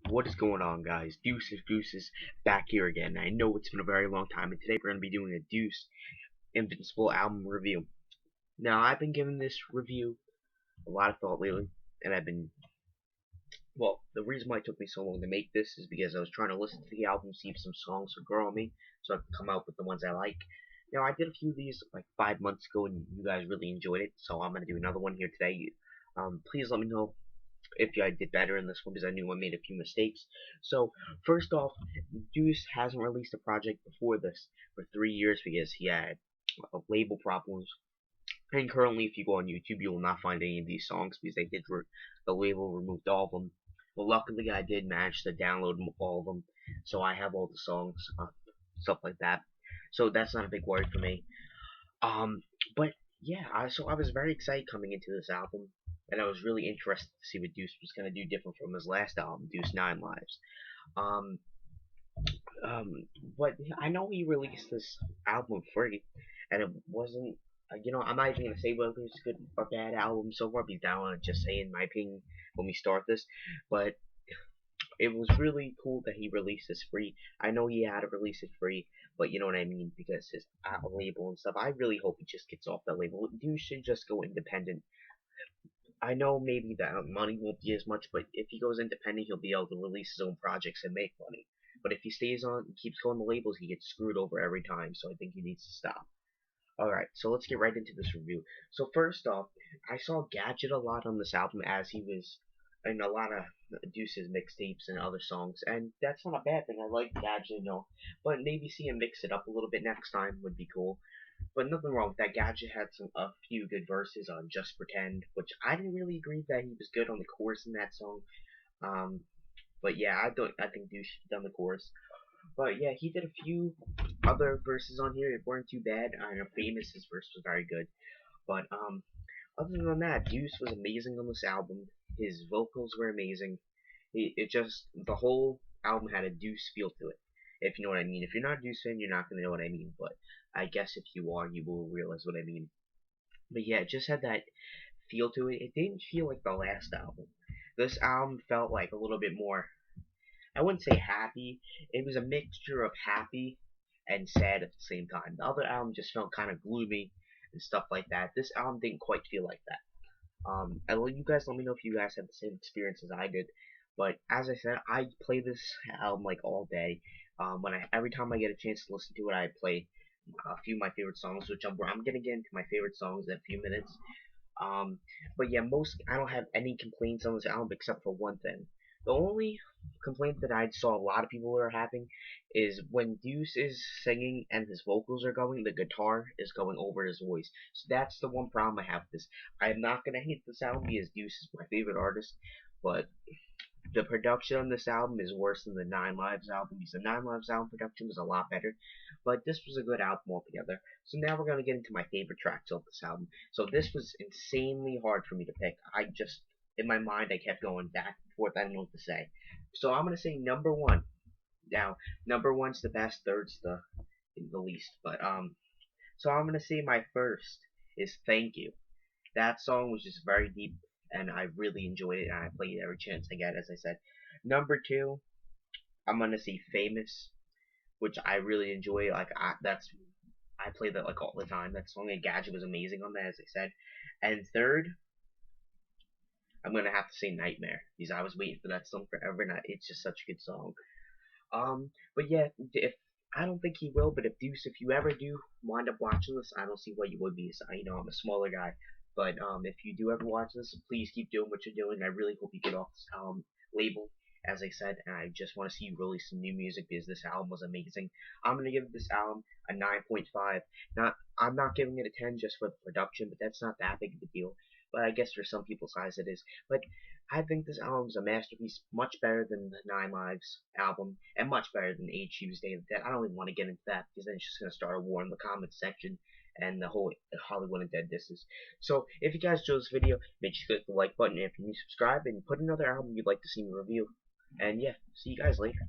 What is going on, guys? Deuce is back here again. I know it's been a very long time, and today we're going to be doing a Deuce Invincible album review. Now, I've been giving this review a lot of thought lately, and the reason why it took me so long to make this is because I was trying to listen to the album, see if some songs would grow on me, so I could come out with the ones I like. Now, I did a few of these like 5 months ago, and you guys really enjoyed it, so I'm going to do another one here today. Please let me know if I did better in this one because I knew I made a few mistakes. So first off, Deuce hasn't released a project before this for 3 years because he had label problems. And currently, if you go on YouTube, you will not find any of these songs because the label removed all of them. But luckily, I did manage to download all of them, so I have all the songs, stuff like that. So that's not a big worry for me. Um, but yeah, so I was very excited coming into this album, and I was really interested to see what Deuce was gonna do different from his last album, Deuce Nine Lives. Um, um, but I know he released this album free, and it wasn't. I'm not even gonna say whether it's a good or bad album so far, because I don't want to just say in my opinion when we start this. But it was really cool that he released this free. I know he had to release it free, but you know what I mean, because his label and stuff. I really hope he just gets off that label. Dude should just go independent. I know maybe that money won't be as much, but if he goes independent, he'll be able to release his own projects and make money. But if he stays on, keeps going to labels, he gets screwed over every time. So I think he needs to stop. Alright, so let's get right into this review. So first off, I saw Gadget a lot on this album as he was in a lot of Deuce's mixtapes and other songs, and that's not a bad thing. I like Gadget, but maybe see him mix it up a little bit next time would be cool. But nothing wrong with that. Gadget had a few good verses on Just Pretend, which I didn't really agree that he was good on the chorus in that song. Um, but yeah, I think Deuce done the chorus. But yeah, he did a few other verses on here. It weren't too bad. I know Famous's verse was very good. But other than that, Deuce was amazing on this album. His vocals were amazing. It just the whole album had a Deuce feel to it. If you know what I mean. If you're not a Deuce fan, you're not gonna know what I mean. But I guess if you are, you will realize what I mean. But yeah, it just had that feel to it. It didn't feel like the last album. This album felt like a little bit more, I wouldn't say happy. It was a mixture of happy and sad at the same time. The other album just felt kind of gloomy and stuff like that. This album didn't quite feel like that. And you guys let me know if you guys had the same experience as I did. But as I said, I play this album like all day. Every time I get a chance to listen to it, I play a few of my favorite songs, which I'm gonna get into my favorite songs in a few minutes. But yeah, I don't have any complaints on this album except for one thing. The only complaint that I saw a lot of people are having is when Deuce is singing and his vocals are going, the guitar is going over his voice. So that's the one problem I have with this. I'm not gonna hate this album because Deuce is my favorite artist, but the production on this album is worse than the Nine Lives album because the Nine Lives album production was a lot better. But this was a good album altogether. So now we're gonna get into my favorite tracks of this album. So this was insanely hard for me to pick. In my mind, I kept going back and forth. I didn't know what to say. So I'm gonna say number one. Now, number one's the best, third's the least. But so I'm gonna say my first is Thank You. That song was just very deep, and I really enjoyed it, and I played it every chance I get, as I said. Number two, I'm gonna say Famous, which I really enjoy. I play that like all the time. That song and Gadget was amazing on that, as I said. And third, I'm gonna have to say Nightmare because I was waiting for that song forever, and it's just such a good song. But yeah, if I don't think he will, but if you ever do wind up watching this, I don't see why you would be. So, I'm a smaller guy, but if you do ever watch this, please keep doing what you're doing. I really hope you get off this label, as I said, and I just want to see you release some new music because this album was amazing. I'm gonna give this album a 9.5. I'm not giving it a 10 just for the production, but that's not that big of a deal. But I guess for some people's eyes it is. But I think this album is a masterpiece, much better than the Nine Lives album, and much better than Age Shoes Day of the Dead. I don't even want to get into that because then it's just gonna start a war in the comments section and the whole Hollywood and Dead disses. So if you guys enjoyed this video, make sure you click the like button if you need to subscribe and put another album you'd like to see me review. And yeah, see you guys later.